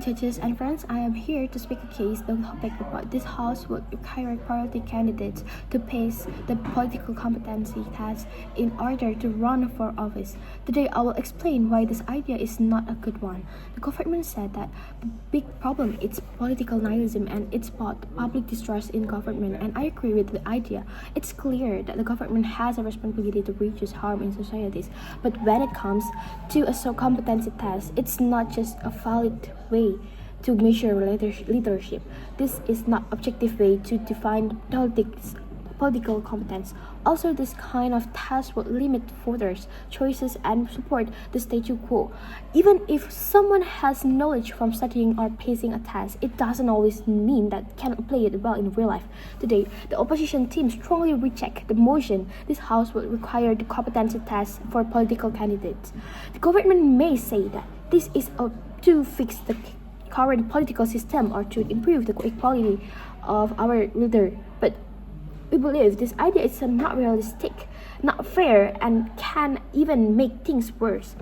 judges and friends. I am here to speak a case. The topic about this house would require quality candidates to pass the political competency test in order to run for office. Today, I will explain why this idea is not a good one. The government said that the big problem is political nihilism and it's about public distrust in government, and I agree with the idea. It's clear that the government has a responsibility to reduce harm in societies, but when it comes to a competency test, it's not just a valid way to measure leadership. This is not objective way to define political competence. Also, this kind of test would limit voters' choices and support the status quo. Even if someone has knowledge from studying or passing a test, it doesn't always mean that can apply it well in real life. Today, the opposition team strongly reject the motion this House would require the competency test for political candidates. The government may say that this is to fix the current political system or to improve the equality of our leader, but we believe this idea is not realistic, not fair, and can even make things worse.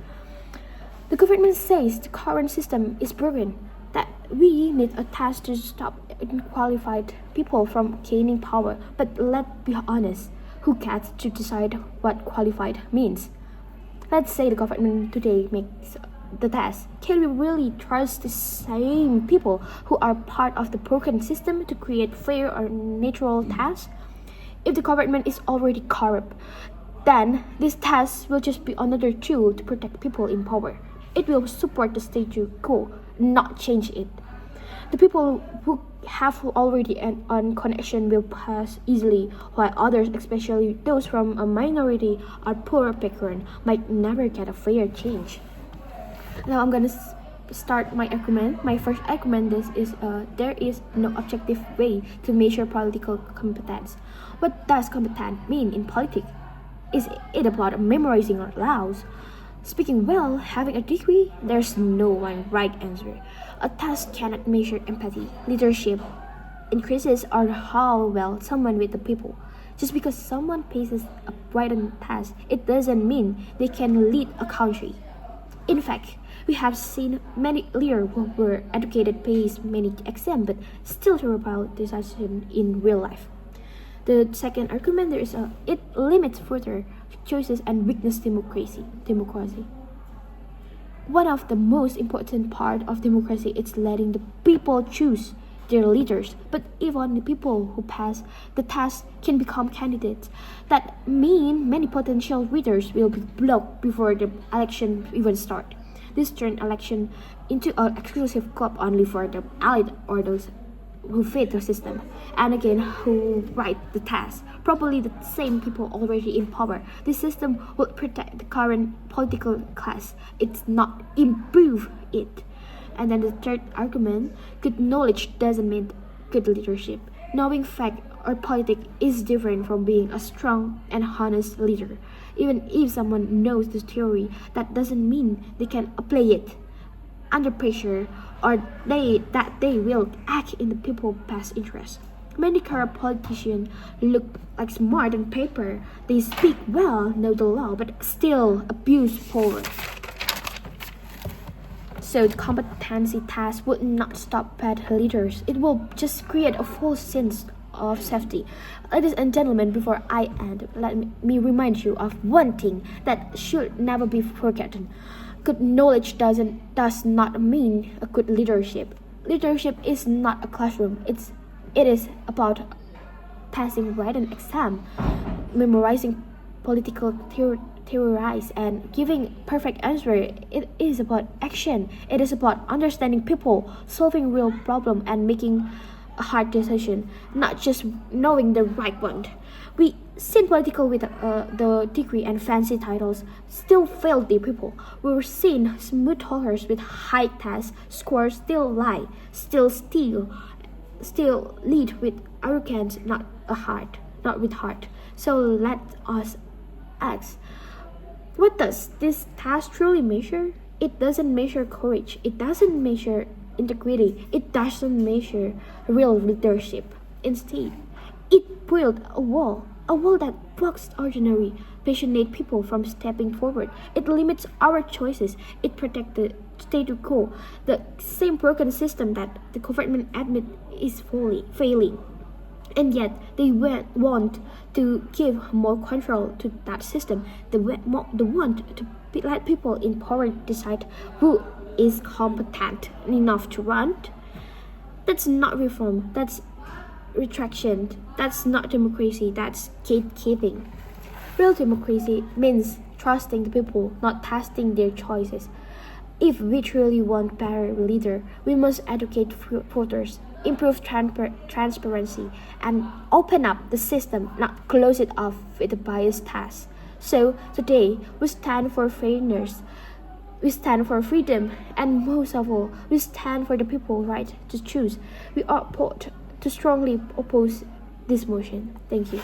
The government says the current system is broken, that we need a test to stop unqualified people from gaining power. But let's be honest, who gets to decide what qualified means? Let's say the government today makes the test. Can we really trust the same people who are part of the broken system to create fair or natural tests? If the government is already corrupt, then this test will just be another tool to protect people in power. It will support the status quo, not change it. The people who have already an connection will pass easily, while others, especially those from a minority or poor background, might never get a fair change. Now I'm gonna start my argument. My first argument is there is no objective way to measure political competence. What does competence mean in politics? Is it about memorizing laws? Speaking well, having a degree? There's no one right answer. A test cannot measure empathy, leadership, increases, or how well someone with the people. Just because someone passes a written test, it doesn't mean they can lead a country. In fact, we have seen many leaders who were educated pass many exams but still terrible decisions in real life. The second argument there is it limits further choices and weakness democracy. One of the most important part of democracy is letting the people choose their leaders, but even the people who pass the test can become candidates. That means many potential leaders will be blocked before the election even start. This turns election into an exclusive club only for the elite or those who fit the system, and again who write the test. Probably the same people already in power. This system would protect the current political class. It's not improve it. And then the third argument, good knowledge doesn't mean good leadership. Knowing fact or politics is different from being a strong and honest leader. Even if someone knows the theory, that doesn't mean they can apply it under pressure or that they will act in the people's best interest. Many current politicians look like smart on paper. They speak well, know the law, but still abuse power. So the competency test would not stop bad leaders. It will just create a false sense of safety. Ladies and gentlemen, before I end, let me remind you of one thing that should never be forgotten. Good knowledge does not mean a good leadership. Leadership is not a classroom. It is about passing written exam, memorizing political theories, and giving perfect answer. It is about action. It is about understanding people, solving real problem, and making a hard decision, not just knowing the right one. We seen political with the degree and fancy titles still fail the people. We've seen smooth talkers with high test scores still lie, still steal, still lead with arrogance, not with heart. So let us ask, what does this test truly measure? It doesn't measure courage. It doesn't measure integrity. It doesn't measure real leadership. Instead, it built a wall that blocks ordinary, passionate people from stepping forward. It limits our choices. It protects the status quo, the same broken system that the government admit is failing. And yet they want to give more control to that system. They want to let people in power decide who is competent enough to run. That's not reform. That's retraction. That's not democracy. That's gatekeeping. Real democracy means trusting the people, not testing their choices. If we truly want better leader, we must educate voters, improve transparency, and open up the system, not close it off with a biased test. So today, we stand for fairness, we stand for freedom, and most of all, we stand for the people's right to choose. We are to strongly oppose this motion. Thank you.